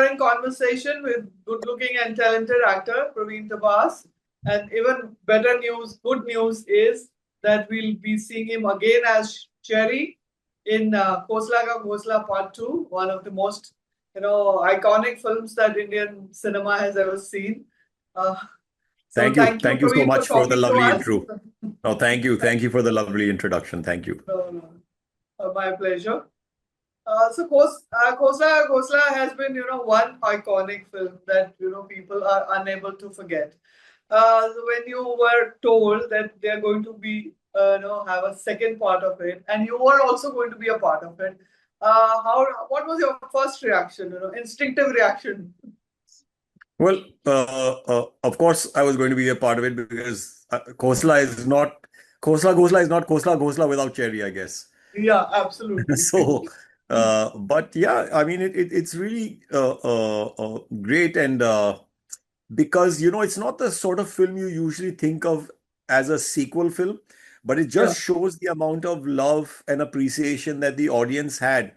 in conversation with good-looking and talented actor Parvinn Dabass. And even better news, good news is that we'll be seeing him again as Cherry in Khosla Ka Ghosla Part 2, one of the most iconic films that Indian cinema has ever seen. So Thank you. thank you, Thank you so Praveen, for much for the talking to lovely us. intro. Oh, thank you. Thank you for the lovely introduction. Thank you. My pleasure. Khosla Ghosla has been, one iconic film that, people are unable to forget. When you were told that they're going to be, have a second part of it, and you were also going to be a part of it, what was your first reaction, instinctive reaction? Well, of course, I was going to be a part of it because Khosla is not Khosla Ghosla is not Khosla Ghosla without Cherry, I guess. Yeah, absolutely. So, but yeah, I mean, it's really great, and because it's not the sort of film you usually think of as a sequel film, but it Yeah. just shows the amount of love and appreciation that the audience had,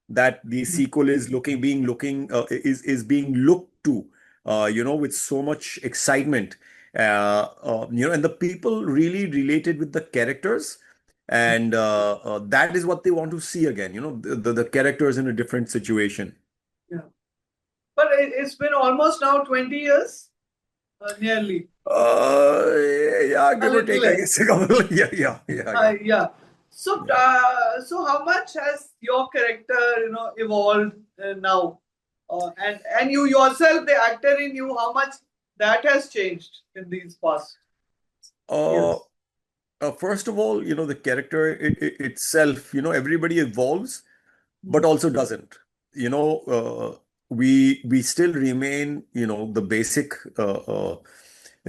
that the sequel is being looked to, with so much excitement, and the people really related with the characters, and that is what they want to see again, the characters in a different situation. Yeah. But it's been almost now 20 years, nearly. Yeah, A give or little take, I less. guess a couple. Yeah. Yeah. So, Yeah. so how much has your character, evolved now? And you yourself, the actor in you, how much that has changed in these past Uh, years? First of all, the character itself, everybody evolves, but Mm. also doesn't. You know, we still remain, the basic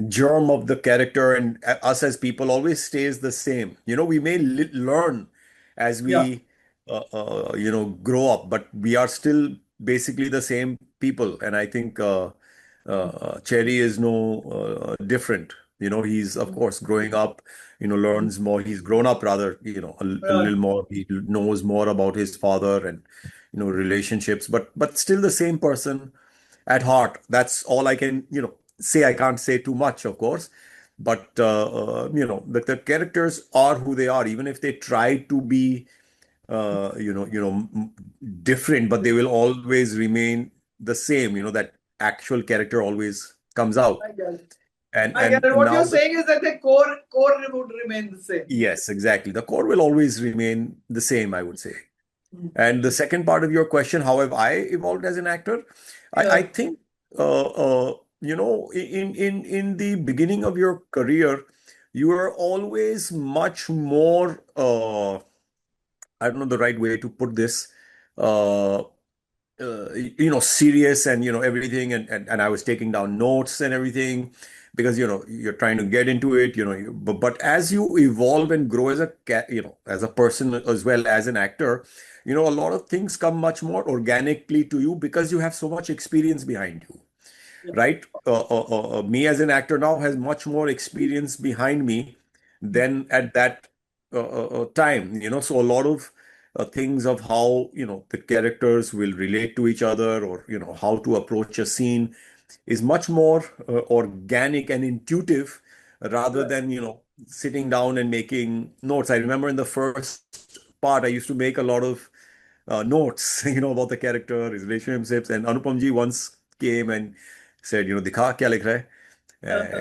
germ of the character, and us as people always stays the same. We may learn as Yeah. we, grow up, but we are still basically the same people. And I think Cherry is no different. He's of course growing up, learns more. He's grown up rather, a Yeah. little more. He knows more about his father and, relationships, but still the same person at heart. That's all I can, say. I can't say too much, of course, but the characters are who they are, even if they try to be, different, but they will always remain the same. That actual character always comes out. I get it. And I get and it. What now you're saying is that the core would remain the same. yes, exactly. The core will always remain the same, I would say. Mm. And the second part of your question, how have I evolved as an actor? I Yeah. think in the beginning of your career, you are always much more I don't know the right way to put this, uh, serious and everything, and I was taking down notes and everything because you're trying to get into it, but as you evolve and grow as as a person as well as an actor, a lot of things come much more organically to you because you have so much experience behind you, Yeah. right? Me as an actor now has much more experience behind me than at that time, so a lot of things of how, the characters will relate to each other, or, how to approach a scene is much more organic and intuitive rather Right. than, sitting down and making notes. I remember in the first part, I used to make a lot of notes, about the character, his relationships. And Anupam ji once came and said, "Dikha kya likh raha hai?"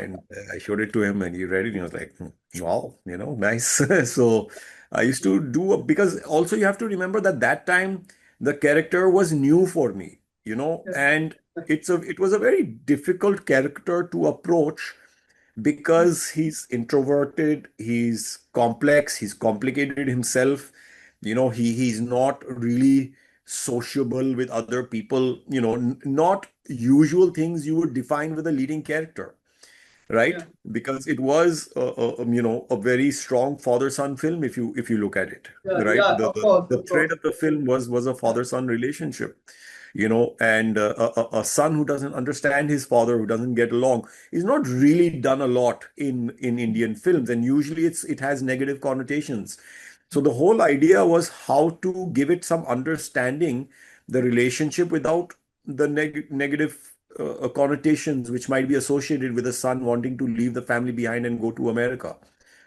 And I showed it to him, and he read it, and he was like, "Wow, nice." So I used to do because also you have to remember that that time the character was new for me, Yeah. and it was a very difficult character to approach because he's introverted, he's complex, he's complicated himself. He's not really sociable with other people, not usual things you would define with a leading character, right? Yeah. Because it was a very strong father-son film if you look at it, Yeah. right? Yeah. The Of the, course. the Of thread course. of the film was a Yeah. father-son relationship, and a son who doesn't understand his father, who doesn't get along, is not really done a lot in Indian films, and usually it has negative connotations. So the whole idea was how to give it some understanding, the relationship, without the negative connotations which might be associated with a son wanting to leave the family behind and go to America.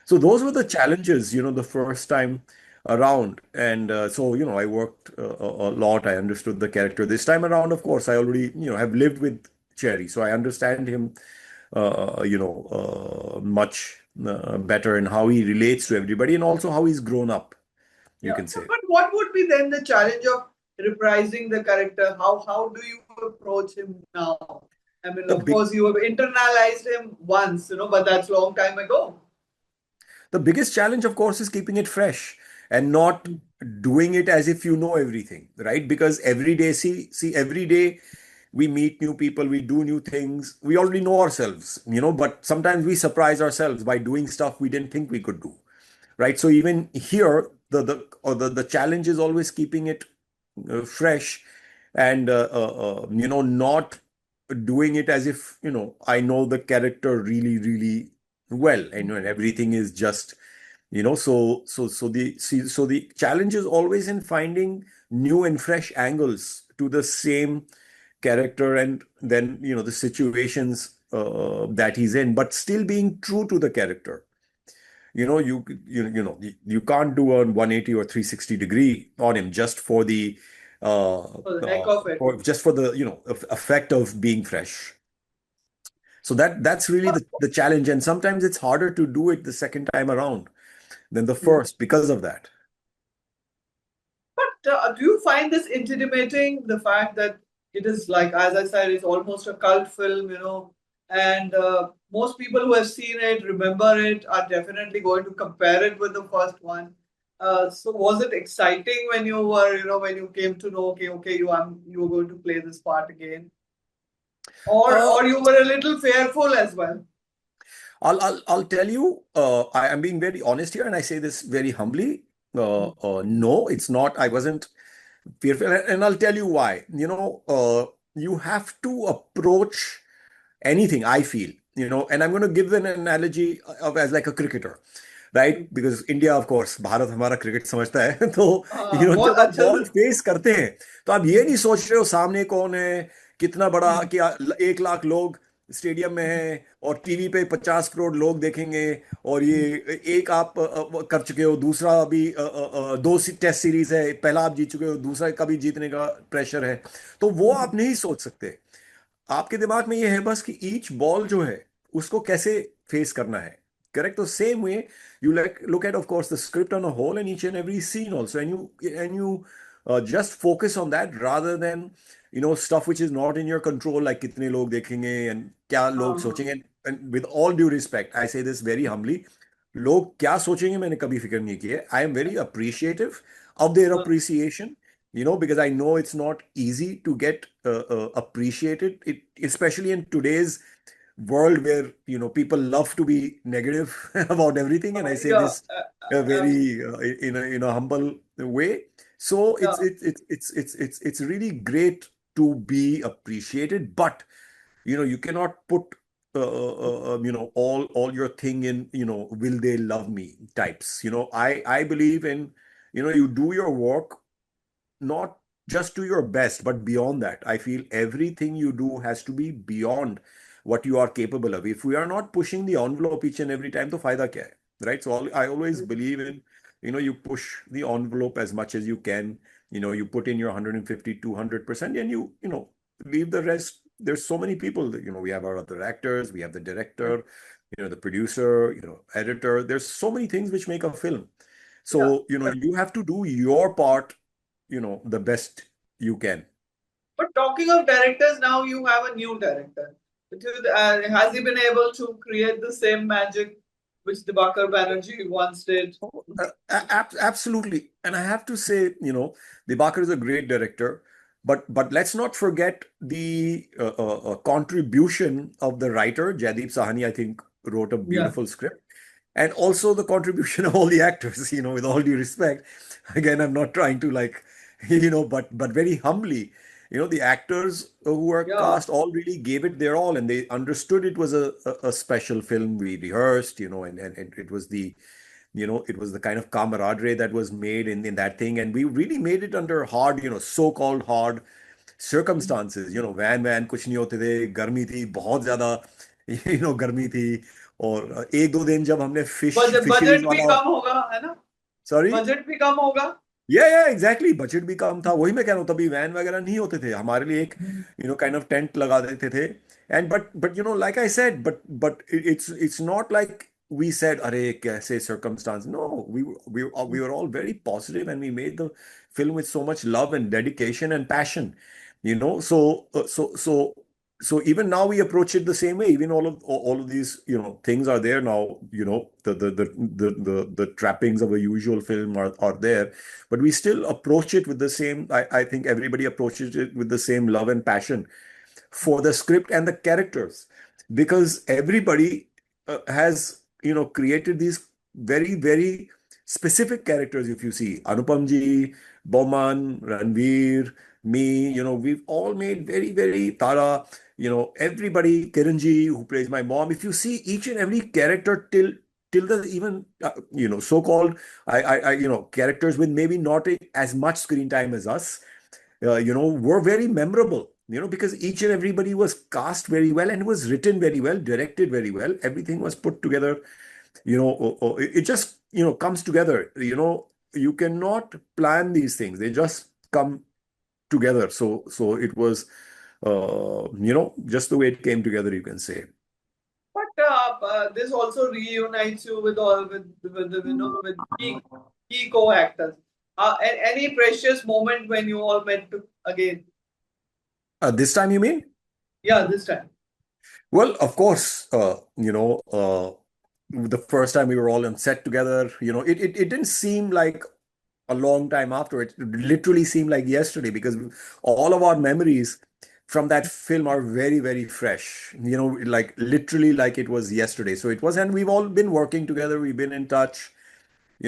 So those were the challenges, the first time around. And so, I worked a lot. I understood the character. This time around, of course, I already, have lived with Cherry. So I understand him, much better in how he relates to everybody and also how he's grown up, you Yeah. can say. But what would be then the challenge of reprising the character? How do you approach him now? I mean, The of big course, you have internalized him once, but that's a long time ago. The biggest challenge, of course, is keeping it fresh and not doing it as if you know everything, right? Because every day, see, every day we meet new people, we do new things. We already know ourselves, but sometimes we surprise ourselves by doing stuff we didn't think we could do, right? So even here, the challenge is always keeping it fresh and not doing it as if I know the character really really well, and everything is just so the challenge is always in finding new and fresh angles to the same character, and then the situations that he's in, but still being true to the character. You can't do a 180 or 360 degree on him just for the For the heck of it. or just for the effect of being fresh. So that's really the challenge, and sometimes it's harder to do it the second time around than the Yeah. first because of that. But do you find this intimidating, the fact that it is like, as I said, it's almost a cult film, and most people who have seen it, remember it, are definitely going to compare it with the first one. So was it exciting when you were, when you came to know, okay, you were going to play this part again, Uh, or you were a little fearful as well? I'll tell you, I am being very honest here, and I say this very humbly. No, it's not. I wasn't fearful, and I'll tell you why. You have to approach anything, I feel, and I'm going to give an analogy of as like a cricketer, right? Because India, of course, Bharat हमारा cricket समझता है तो बहुत जब आप अच्छा ball face करते हैं तो आप ये नहीं सोच रहे हो सामने कौन है, कितना बड़ा, कि 1 लाख लोग स्टेडियम में हैं और टीवी पे 50 करोड़ लोग देखेंगे, और ये एक आप कर चुके हो, दूसरा अभी दो टेस्ट सीरीज है, पहला आप जीत चुके हो, दूसरा कभी जीतने का प्रेशर है, तो वो आप नहीं सोच सकते। आपके दिमाग में ये है बस कि ईच बॉल जो है उसको कैसे फेस करना है, करेक्ट? तो same way you look at, of course, the script on a whole and each and every scene also, and you just focus on that rather than stuff which is not in your control, like कितने लोग देखेंगे and क्या लोग सोचेंगे, and with all due respect I say this very humbly, लोग क्या सोचेंगे मैंने कभी फिक्र नहीं की है। I am very appreciative of their appreciation, because I know it's not easy to get appreciated, especially in today's world where people love to be negative about everything, and I say Yeah, this very in a humble way. So yeah, it's really great to be appreciated, but you cannot put all your thing in will they love me types. I believe in you do your work, not just to your best, but beyond that. I feel everything you do has to be beyond what you are capable of. If we are not pushing the envelope each and every time, to fayda kya hai, right? So I always believe in, you push the envelope as much as you can. You put in your 150, 200%, and leave the rest. There's so many people that, we have our other actors, we have the director, the producer, editor. There's so many things which make a film. yeah. So, you have to do your part the best you can. But talking of directors, now you have a new director. Has he been able to create the same magic which Dibakar Banerjee once did? Oh, absolutely. And I have to say, Dibakar is a great director, but let's not forget the contribution of the writer, Jaideep Sahani, I think, wrote a Yeah. beautiful script. And also the contribution of all the actors, with all due respect. Again, I'm not trying to like, but very humbly, the actors who were Yeah. cast all really gave it their all, and they understood it was a special film. We rehearsed, and it was the kind of camaraderie that was made in that thing. And we really made it under hard, so-called hard circumstances, वैन कुछ नहीं होते थे, गर्मी थी बहुत ज्यादा, गर्मी थी। और एक दो दिन जब हमने फिशरीज बजट भी वाला, कम होगा, है ना? सॉरी, बजट भी कम होगा। या एग्जैक्टली, बजट भी कम था, वही मैं कह रहा हूँ, तभी वैन वगैरह नहीं होते थे हमारे लिए, एक काइंड ऑफ टेंट लगा देते थे। And but like I said, but it's not like we said अरे कैसे circumstance, no, we were all very positive and we made the film with so much love and dedication and passion, so so even now we approach it the same way. Even all of these things are there now, the trappings of a usual film are there, but we still approach it with the same, I think everybody approaches it with the same love and passion for the script and the characters, because everybody has created these very very specific characters. If you see Anupam ji, Boman, Ranveer, me, we've all made very very Tara, everybody, Kiranji who plays my mom, if you see each and every character till the even so-called characters with maybe not as much screen time as us, were very memorable, because each and everybody was cast very well and was written very well, directed very well. Everything was put together, it just, comes together. You cannot plan these things. They just come together. So it was, just the way it came together, you can say. But this also reunites you with all with the, with key co-actors. Any precious moment when you all met again? This time, you mean? Yeah, this time. Well, of course, the first time we were all on set together, it didn't seem like a long time after. It literally seemed like yesterday, because all of our memories from that film are very, very fresh, like literally like it was yesterday. So it was, and we've all been working together, we've been in touch,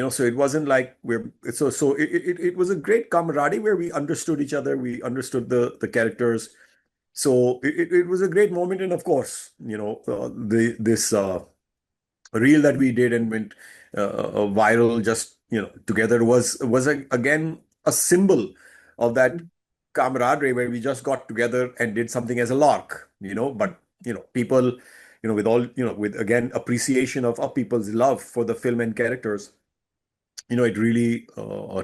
so it wasn't like it was a great camaraderie where we understood each other, we understood the characters. So it was a great moment. And of course, this reel that we did and went viral just together was again a symbol of that camaraderie, where we just got together and did something as a lark, but people, with all, with again appreciation of people's love for the film and characters, it really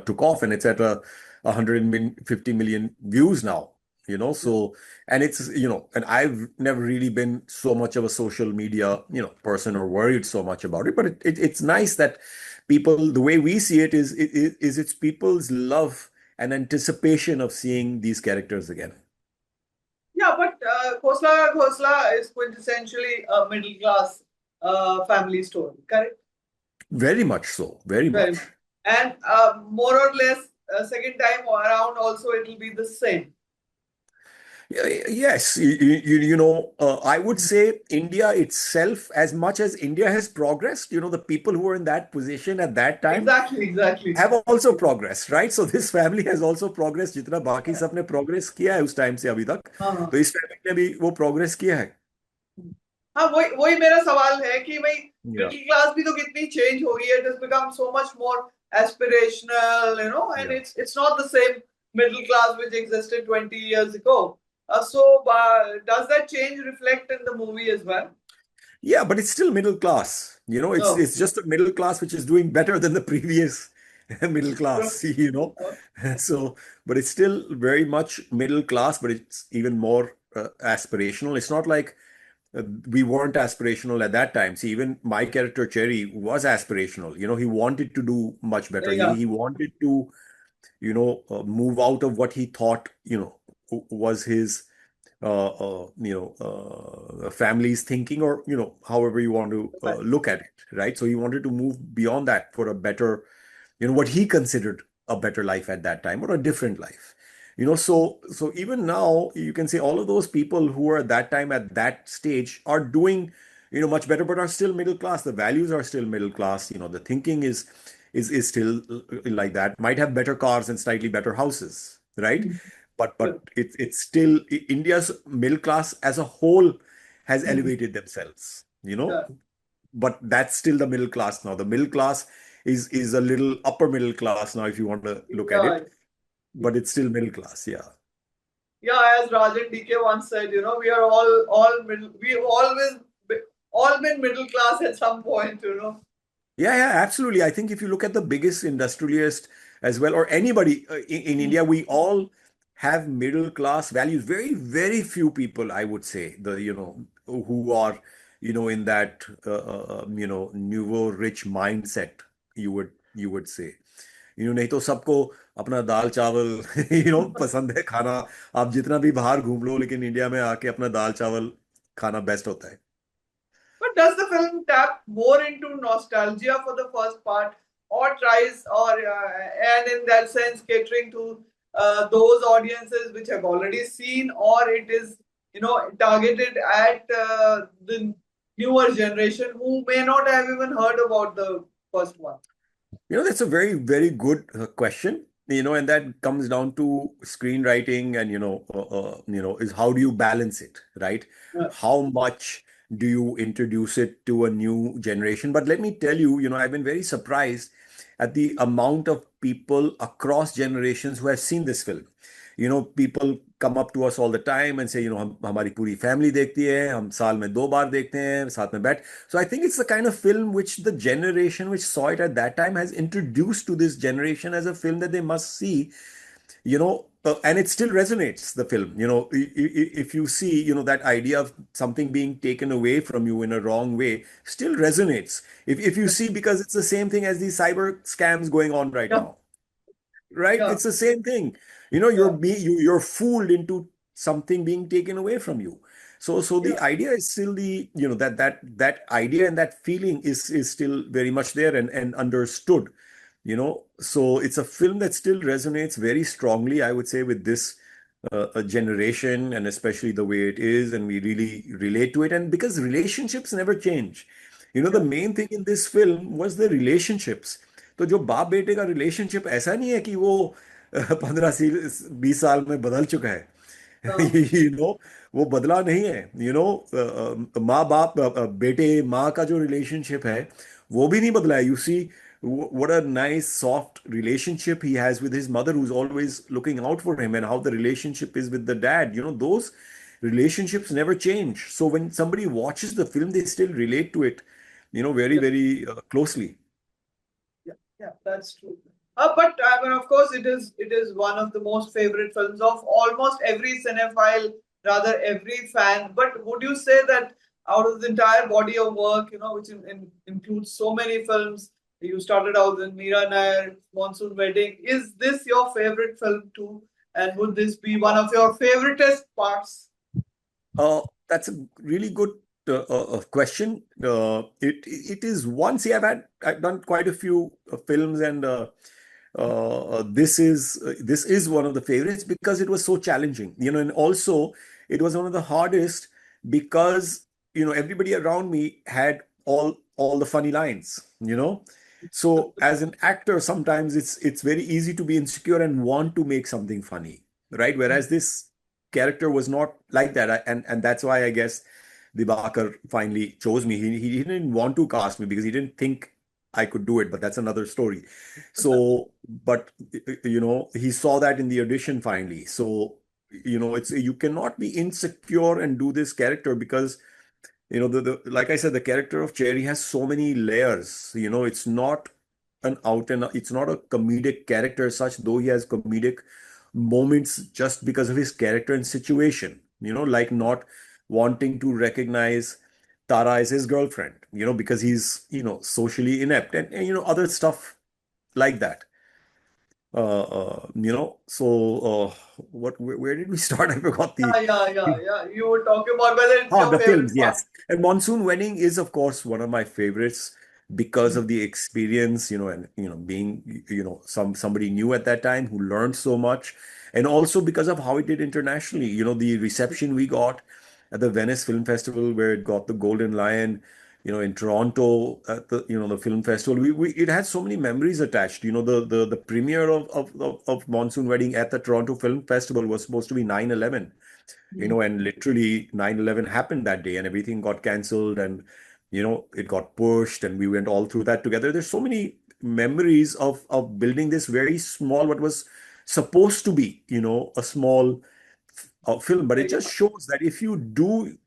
took off, and it's at 150 million views now, so, and it's, and I've never really been so much of a social media, person, or worried so much about it, but it's nice that people, the way we see it is it's people's love and anticipation of seeing these characters again. Yeah, but Khosla Ka Ghosla is quintessentially a middle class family story, correct? Very much so, very Very much. much. And more or less, second time around also it will be the same. Yes, I would say India itself, as much as India has progressed, the people who were in that position at that time Exactly, exactly. have also progressed, right? So this family has also progressed. जितना बाकी सबने progress किया है उस time से अभी तक, हाँ तो इस family ने भी वो progress किया है. हाँ, वही वही मेरा सवाल है कि भाई Yeah. मिडिल क्लास भी तो कितनी चेंज हो गई है. It has become so much more aspirational, and Yeah. it's not the same middle class which existed 20 years ago. So does that change reflect in the movie as well? Yeah, but it's still middle class. No. It's just a middle class which is doing better than the previous middle class, So, but it's still very much middle class, but it's even more aspirational. It's not like we weren't aspirational at that time. See, even my character Cherry was aspirational. He wanted to do much better. Yeah. He wanted to, move out of what he thought, was his family's thinking, or however you want to look at it, right? So he wanted to move beyond that for a better, what he considered a better life at that time, or a different life. So even now you can say all of those people who were at that time at that stage are doing much better, but are still middle class. The values are still middle class. The thinking is still like that. Might have better cars and slightly better houses, right? But it's still India's middle class as a whole has elevated themselves, Yeah. but that's still the middle class now. The middle class is a little upper middle class now, if you want to look at Yeah. it, but it's still middle class. Yeah. Yeah, as Rajan DK once said, we are all middle. We've always all been middle class at some point. Yeah, yeah, absolutely. I think if you look at the biggest industrialist as well, or anybody in Hmm. India, we all have middle class values. Very, very few people, I would say, who are, in that, nouveau rich mindset, you would say. नहीं तो सबको अपना दाल चावल पसंद है खाना। आप जितना भी बाहर घूम लो, लेकिन इंडिया में आके अपना दाल चावल खाना बेस्ट होता है। But does the film tap more into nostalgia for the first part, or tries, and in that sense, catering to those audiences which have already seen, or it is targeted at the newer generation who may not have even heard about the first one? That's a very, very good question. And that comes down to screenwriting and, is how do you balance it, right? Yeah, How much do you introduce it to a new generation? But let me tell you, I've been very surprised at the amount of people across generations who have seen this film. People come up to us all the time and say, हम हमारी पूरी family देखती है, हम साल में 2 बार देखते हैं, साथ में बैठ. So I think it's the kind of film which the generation which saw it at that time has introduced to this generation as a film that they must see, and it still resonates, the film. If you see, that idea of something being taken away from you in a wrong way still resonates. If you see, because it's the same thing as these cyber scams going on right yeah, now. Right? yeah, It's the same thing. yeah, You're fooled into something being taken away from you. So yeah, the idea is still that idea and that feeling is still very much there and understood. So it's a film that still resonates very strongly, I would say, with this a generation, and especially the way it is, and we really relate to it. And because relationships never change, the yeah. main thing in this film was the relationships. तो जो बाप बेटे का relationship ऐसा नहीं है कि वो 15 20 साल में बदल चुका है। Uh, यू नो वो बदला नहीं है। माँ बाप बेटे माँ का जो रिलेशनशिप है वो भी नहीं बदला है। You see what a nice soft relationship he has with his mother, who's always looking out for him, and how the relationship is with the dad. Those relationships never change. So when somebody watches the film, they still relate to it, very, yeah. very closely. Yeah, yeah, that's true. But I mean, of course, it is one of the most favorite films of almost every cinephile, rather every fan. But would you say that out of the entire body of work, which includes so many films, you started out with Meera Nair, Monsoon Wedding. Is this your favorite film too? And would this be one of your favoriteest That's a really good question. It is one. See, I've done quite a few films, and this is one of the favorites because it was so challenging. And also it was one of the hardest because everybody around me had all the funny lines. So as an actor, sometimes it's very easy to be insecure and want to make something funny, right? Whereas this character was not like that. And that's why I guess Dibakar finally chose me. He didn't want to cast me because he didn't think I could do it, but that's another story. So, but he saw that in the audition finally. So, it's you cannot be insecure and do this character because the like I said, the character of Cherry has so many layers. It's not it's not a comedic character as such, though he has comedic moments just because of his character and situation. Like not wanting to recognize Tara as his girlfriend, because he's, socially inept, and other stuff like that. So where did we start? I forgot the. Yeah, yeah, yeah, yeah. You were talking about whether it's Oh, your the films, favorite part. yes. And Monsoon Wedding is, of course, one of my favorites because of the experience, and being, somebody new at that time who learned so much, and also because of how it did internationally. The reception we got at the Venice Film Festival, where it got the Golden Lion, in Toronto at the, the film festival. It had so many memories attached. The premiere of Monsoon Wedding at the Toronto Film Festival was supposed to be 9/11, and literally 9/11 happened that day and everything got canceled, and it got pushed, and we went all through that together. There's so many memories of building this very small, what was supposed to be, a small film, but it Yeah. just shows that if you do,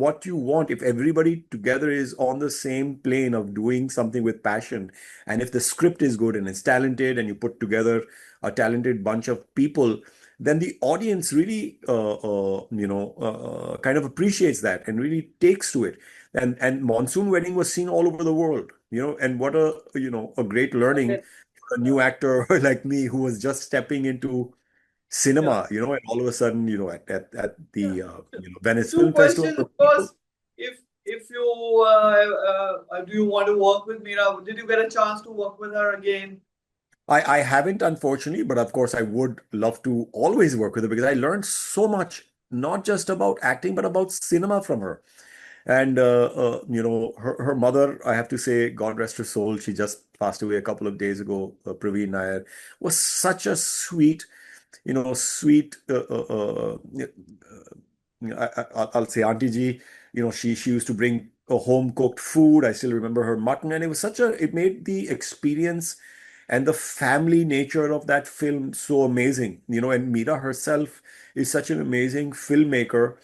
what you want, if everybody together is on the same plane of doing something with passion, and if the script is good and it's talented, and you put together a talented bunch of people, then the audience really, kind of appreciates that and really takes to it. And Monsoon Wedding was seen all over the world, and what a great learning Okay. for a new actor like me who was just stepping into Yeah. cinema, and all of a sudden, at Yeah. the Venice Two Film Festival, questions. the people. First, if you do you want to work with Meera? Did you get a chance to work with her again? I haven't, unfortunately, but of course, I would love to always work with her because I learned so much, not just about acting, but about cinema from her. And her mother, I have to say, God rest her soul, she just passed away a couple of days ago. Praveen Nair was such a sweet, sweet. I'll say Auntie G, she used to bring a home cooked food. I still remember her mutton, and it made the experience and the family nature of that film so amazing. And Meera herself is such an amazing filmmaker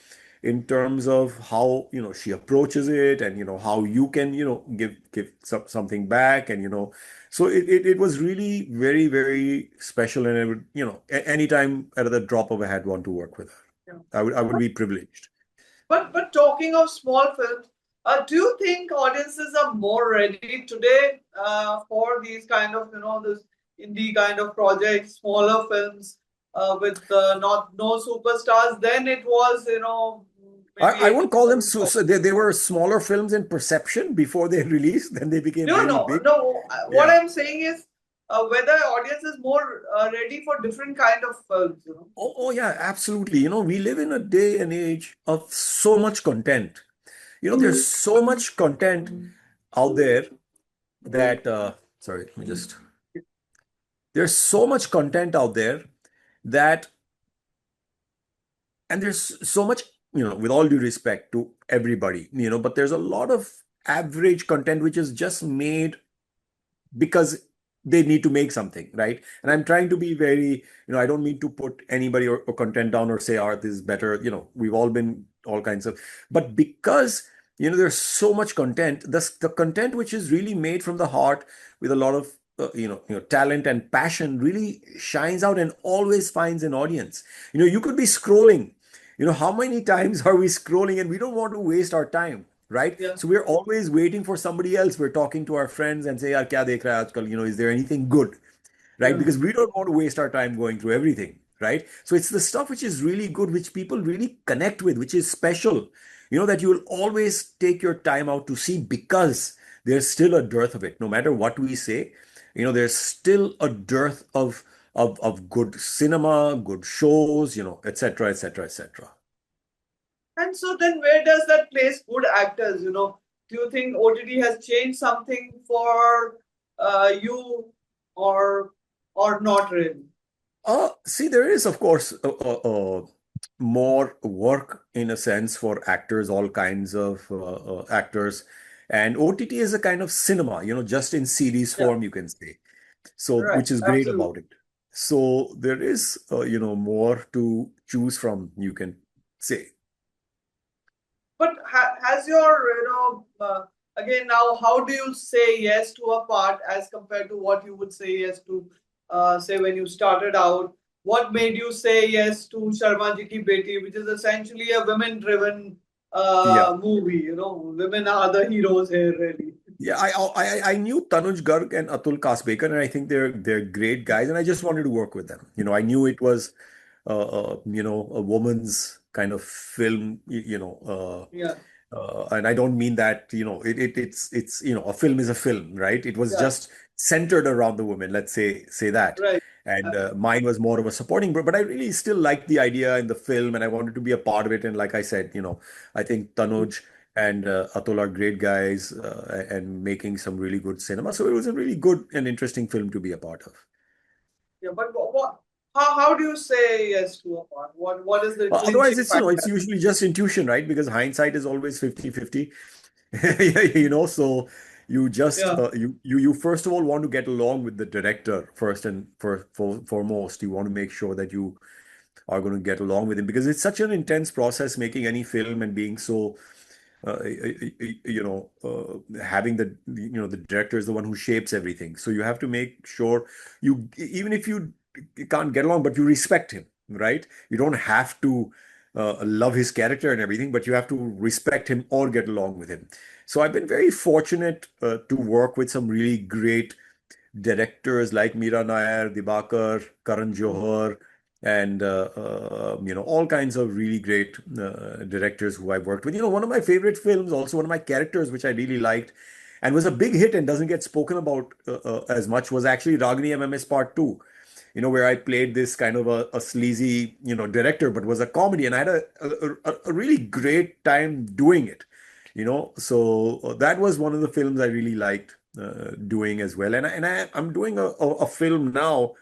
in terms of how, she approaches it, and, how you can, give something back, and, so it was really very, very special. And I would, anytime at the drop of a hat want to work with her. Yeah. I would be privileged. But talking of small films, do you think audiences are more ready today for these kind of this indie kind of projects, smaller films with not no superstars than it was maybe I won't 18 call them months ago? they were smaller films in perception before they released, then they became No, really no, big. no. What Yeah. I'm saying is whether audience is more ready for different kind of films. Oh, yeah, absolutely. We live in a day and age of so much content. There's so much content out there that, sorry, let me just, there's so much content out there that, and there's so much, with all due respect to everybody, but there's a lot of average content which is just made because they need to make something, right? And I'm trying to be very, I don't mean to put anybody or content down or say art is better. We've all been all kinds of, but because, there's so much content, the content which is really made from the heart with a lot of, talent and passion really shines out and always finds an audience. You could be scrolling. How many times are we scrolling and we don't want to waste our time, right? Yeah, So we're always waiting for somebody else. We're talking to our friends and say, yaar, kya dekh raha hai aajkal? Is there anything good? Right? yeah. Because we don't want to waste our time going through everything, right? So it's the stuff which is really good, which people really connect with, which is special, that you will always take your time out to see because there's still a dearth of it. No matter what we say, there's still a dearth of good cinema, good shows, etc., etc., etc. And so then where does that place good actors? Do you think OTT has changed something for you or not really? See, there is, of course, more work in a sense for actors, all kinds of actors. And OTT is a kind of cinema, just in series Yeah, form, you can say. So, right, which is great absolutely. about it. So there is, more to choose from, you can say. But has your again now, how do you say yes to a part as compared to what you would say yes to, say when you started out? What made you say yes to Sharma Ji Ki Beti, which is essentially a women-driven Yeah. movie? Women are the heroes here, really. Yeah, I knew Tanuj Garg and Atul Kasbekar, and I think they're great guys, and I just wanted to work with them. I knew it was a woman's kind of film, Yeah, and I don't mean that, it's a film is a film, right? It was yeah, just centered around the woman, let's say that. right. And mine was more of a supporting, but I really still liked the idea in the film, and I wanted to be a part of it. And like I said, I think Tanuj and Atul are great guys, and making some really good cinema. So it was a really good and interesting film to be a part of. Yeah, but how do you say yes to a part? What is the Otherwise, clinching it's factor? usually just intuition, right? Because hindsight is always 50-50. So you just Yeah, you first of all want to get along with the director first and foremost. You want to make sure that you are going to get along with him, because it's such an intense process making any film and being so having the director is the one who shapes everything. So you have to make sure you, even if you can't get along, but you respect him, right? You don't have to love his character and everything, but you have to respect him or get along with him. So I've been very fortunate to work with some really great directors like Meera Nair, Dibakar, Karan Johar, and all kinds of really great directors who I've worked with. One of my favorite films, also one of my characters, which I really liked, and was a big hit and doesn't get spoken about as much, was actually Ragini MMS Part 2. Where I played this kind of a sleazy, director, but was a comedy, and I had a really great time doing it. So that was one of the films I really liked doing as well. I'm doing a film now,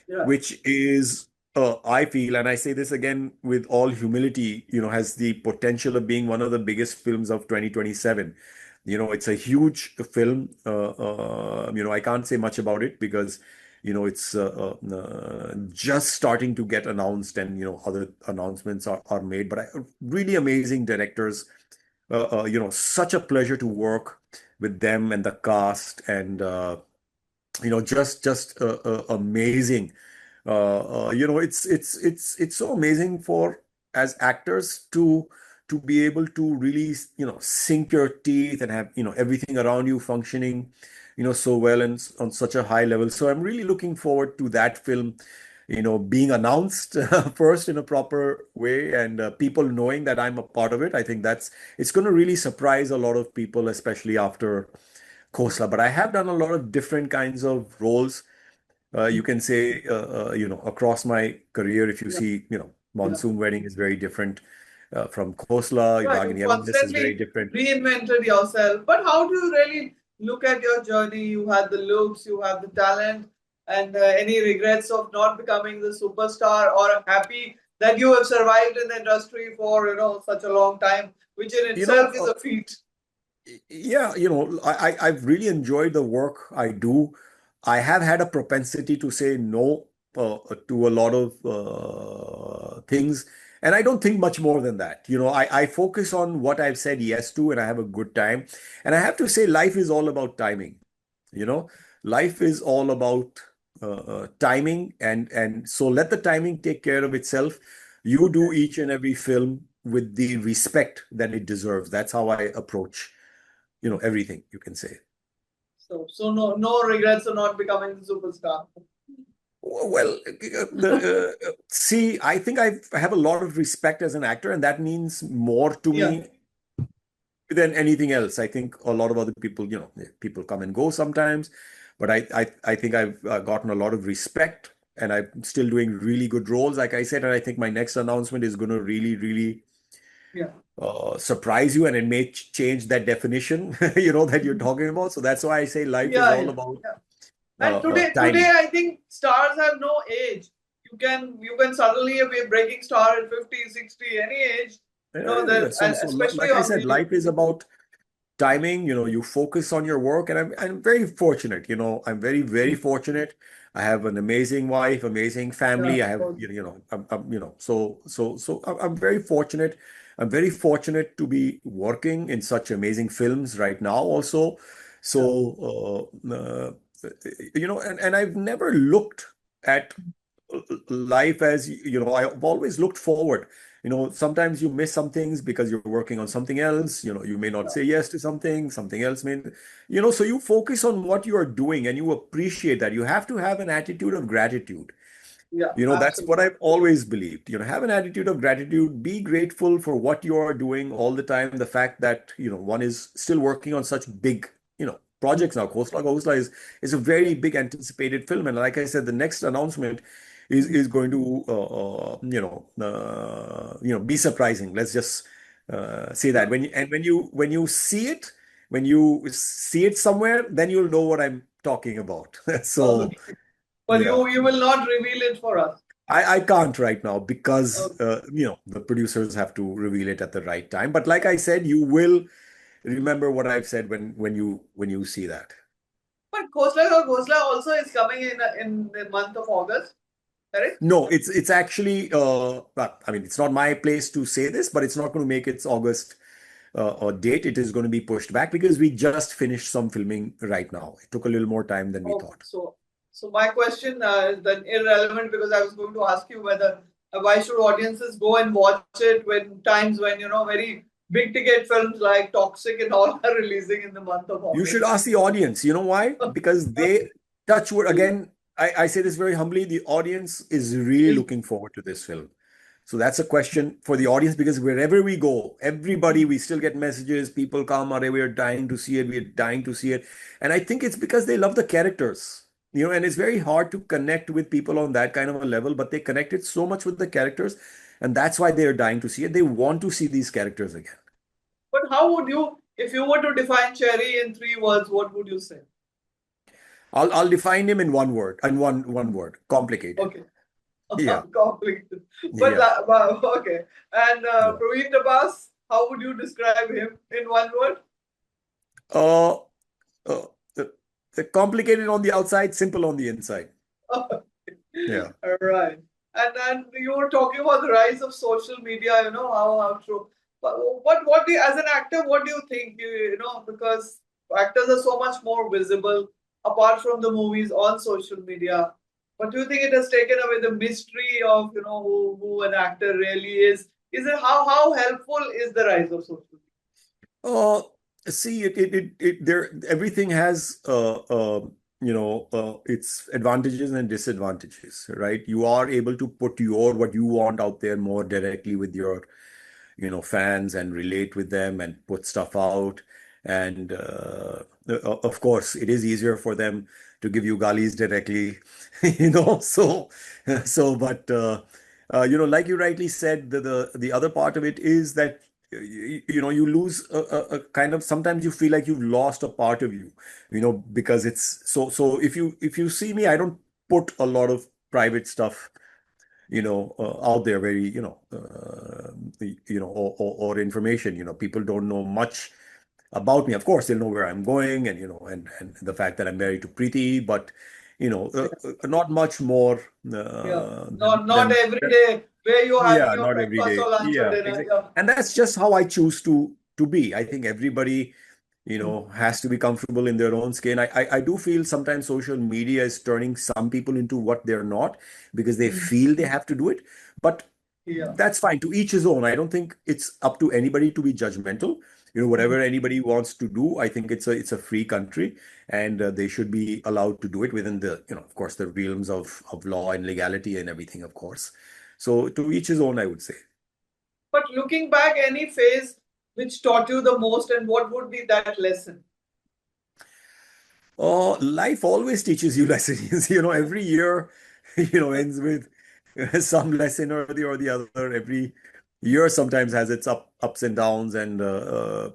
Yeah. which is, I feel, and I say this again with all humility, has the potential of being one of the biggest films of 2027. It's a huge film. I can't say much about it because, it's just starting to get announced, and, other announcements are made. But really amazing directors. Such a pleasure to work with them and the cast, and just amazing. It's so amazing for, as actors, to be able to really sink your teeth and have everything around you functioning so well and on such a high level. So I'm really looking forward to that film being announced first in a proper way, and people knowing that I'm a part of it. I think it's going to really surprise a lot of people, especially after Khosla. But I have done a lot of different kinds of roles. You can say, across my career, if you Yeah. see, Yeah. Monsoon Wedding is very different from Khosla. Yeah, you Ragini Awareness is very constantly different. reinvented yourself. But how do you really look at your journey? You had the looks, you have the talent, and any regrets of not becoming the superstar, or happy that you have survived in the industry for such a long time, which in You know, itself is a feat. Yeah, I've really enjoyed the work I do. I have had a propensity to say no to a lot of things, and I don't think much more than that. I focus on what I've said yes to, and I have a good time. And I have to say, life is all about timing. You know, life is all about timing, and so let the timing take care of itself. You do Okay. each and every film with the respect that it deserves. That's how I approach everything, you can say. So no regrets of not becoming the superstar. Well, see, I think I have a lot of respect as an actor, and that means more to Yeah. me than anything else. I think a lot of other people, people come and go sometimes, but I think I've gotten a lot of respect, and I'm still doing really good roles, like I said. And I think my next announcement is going to really, really Yeah. surprise you, and it may change that definition, that you're talking about. So that's why I say life is Yeah, all yeah, about yeah. And today timing. I think stars have no age. You can suddenly be a breaking star at 50, 60, any age. Yeah, That, so, especially like I on said, the life is about timing. You focus on your work, and I'm very fortunate. I'm very, very fortunate. I have an amazing wife, amazing yeah, family. I have, so, I'm very fortunate. I'm very fortunate to be working in such amazing films right now also. yeah, So, and I've never looked at life as, I've always looked forward. Sometimes you miss some things because you're working on something else. You may not yeah, say yes to something else may, so you focus on what you are doing and you appreciate that. You have to have an attitude of gratitude. yeah, That's what absolutely. I've always believed. Have an attitude of gratitude, be grateful for what you are doing all the time. The fact that, one is still working on such big, projects now. Khosla Ka Ghosla is a Yeah. very big anticipated film. And like I said, the next announcement is going to, be surprising. Let's just say Yeah. that when you see it, when you see it somewhere, then you'll know what I'm talking about. So, Okay. But yeah. you will not reveal it for us. I can't right now because Okay. the producers have to reveal it at the right time. But like I said, you will remember what I've said when you see that. But Khosla Ka Ghosla also is coming in the month of August. Correct? No, it's actually well, I mean, it's not my place to say this, but it's not going to make its August date. It is going to be pushed back because we just finished some filming right now. It took a little more time than we Oh, thought. so my question is then irrelevant because I was going to ask you whether why should audiences go and watch it when times when very big ticket films like Toxic and all are releasing in the month of You should August. ask the audience. You know why? Because they touch wood again. I say this very humbly. The audience is really Is looking forward to this film. So that's a question for the audience because wherever we go, everybody, we still get messages. People come, are we are dying to see it. We're dying to see it. And I think it's because they love the characters. And it's very hard to connect with people on that kind of a level, but they connected so much with the characters. And that's why they're dying to see it. They want to see these characters again. but how would you if you were to define Cherry in three words, what would you say? I'll define him in one word, and one word, complicated. Okay. Yeah. Complicated. But Yeah. wow, okay. And Yeah. Praveen Dabass, how would you describe him in one word? Uh, uh, complicated on the outside, simple on the inside. Yeah. All right. And you were talking about the rise of social media, how true. But what do you, as an actor, what do you think? Because actors are so much more visible apart from the movies on social media. But do you think it has taken away the mystery of who an actor really is? Is it how helpful is the rise of social media? Uh, See, there, everything has, its advantages and disadvantages, right? You are able to put what you want out there more directly with your fans and relate with them and put stuff out. And of course, it is easier for them to give you galis directly, So, but like you rightly said, the other part of it is that you lose a kind of sometimes you feel like you've lost a part of you, because it's so if you see me, I don't put a lot of private stuff out there very, or information, people don't know much about me. Of course, they'll know where I'm going and, and the fact that I'm married to Preeti, but, not much more Yeah. Not than, every day where you're having yeah, your not every breakfast day. or lunch or Yeah, dinner. exactly. Yeah. And that's just how I choose to be. I think everybody has to be comfortable in their own skin. I do feel sometimes social media is turning some people into what they're not because they Mm. feel they have to do it. But Yeah. that's fine. To each his own. I don't think it's up to anybody to be judgmental. Whatever anybody wants to do, I think it's a free country, and they should be allowed to do it within the, of course, the realms of law and legality and everything, of course. So to each his own, I would say. But looking back, any phase which taught you the most, and what would be that lesson? Life always teaches you lessons. Every year, ends with some lesson or the other. Every year sometimes has its ups and downs, and uh,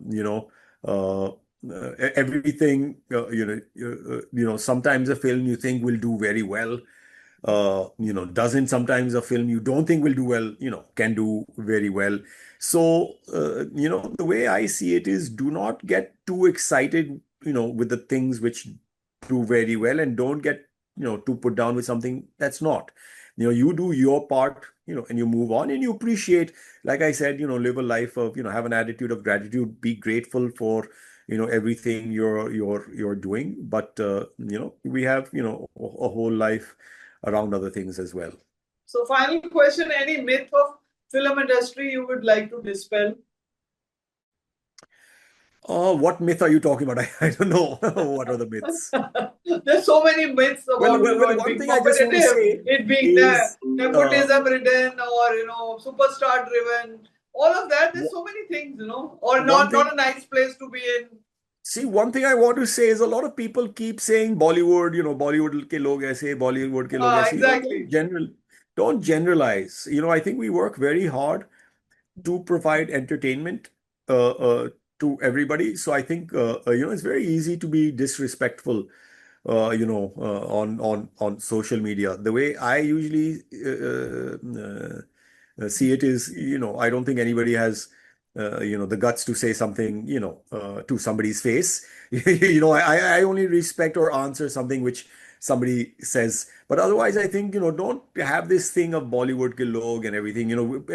everything. Sometimes a film you think will do very well, doesn't. Sometimes a film you don't think will do well, can do very well. So, the way I see it is do not get too excited, with the things which do very well, and don't get, too put down with something that's not. You do your part, and you move on and you appreciate, like I said, live a life of, have an attitude of gratitude, be grateful for, everything you're doing. But, we have, a whole life around other things as well. So, final question: any myth of film industry you would like to dispel? What myth are you talking about? I don't know. What are the myths? There's so many myths Well, about well, well, it one being thing I just want to competitive, say it being is, uh, nepotism ridden, or superstar driven. All of that. There's w- so many things, or one not thing, a nice place to be in. see, one thing I want to say is a lot of people keep saying Bollywood, Bollywood ke log aise, Bollywood ke log aise. Don't Exactly. don't generalize. I think we work very hard to provide entertainment to everybody. So I think it's very easy to be disrespectful, on social media. The way I usually see it is, I don't think anybody has the guts to say something, to somebody's face. I only respect or answer something which somebody says. But otherwise, I think, don't have this thing of Bollywood ke log and everything.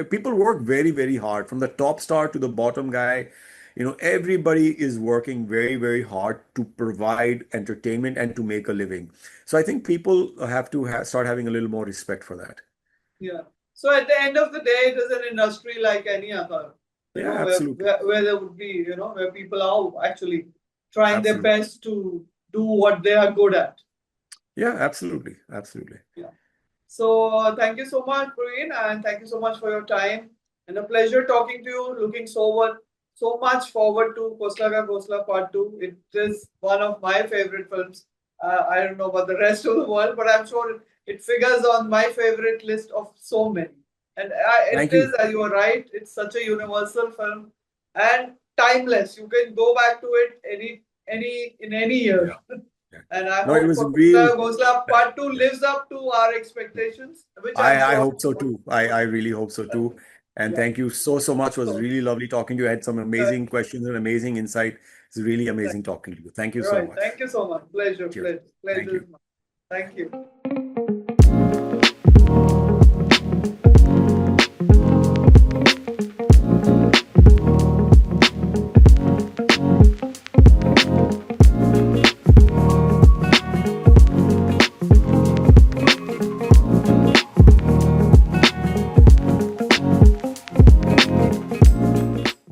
People work very, very hard from the top star to the bottom guy. Everybody is working very, very hard to provide entertainment and to make a living. So I think people have to start having a little more respect for that. Yeah. So at the end of the day, it is an industry like any other, Yeah, where, absolutely. where there would be, where people are actually trying their Absolutely. best to do what they are good at. Yeah, absolutely. Absolutely. Yeah. So thank you so much, Praveen, and thank you so much for your time. And a pleasure talking to you. Looking so much forward to Khosla Ka Ghosla Part 2. It is one of my favorite films. I don't know about the rest of the world, but I'm sure it figures on my favorite list of so many. And it Thank is, you. you are right, it's such a universal film and timeless. You can go back to it in any year. Yeah. Yeah. And I No, it hope was a Khosla real. Ka Ghosla Part 2 Yeah. lives up to our expectations, which I'm I sure hope so it would. too. I really hope so too. And Yeah. thank you so much. It was So, really lovely talking to you. I had some amazing thank you. questions and amazing insight. It's really Thank amazing talking to you. Thank you you. so Right. much. Thank you so much. Pleasure. Cheers. Pleasure. Thank Pleasure you. is mine. Thank you.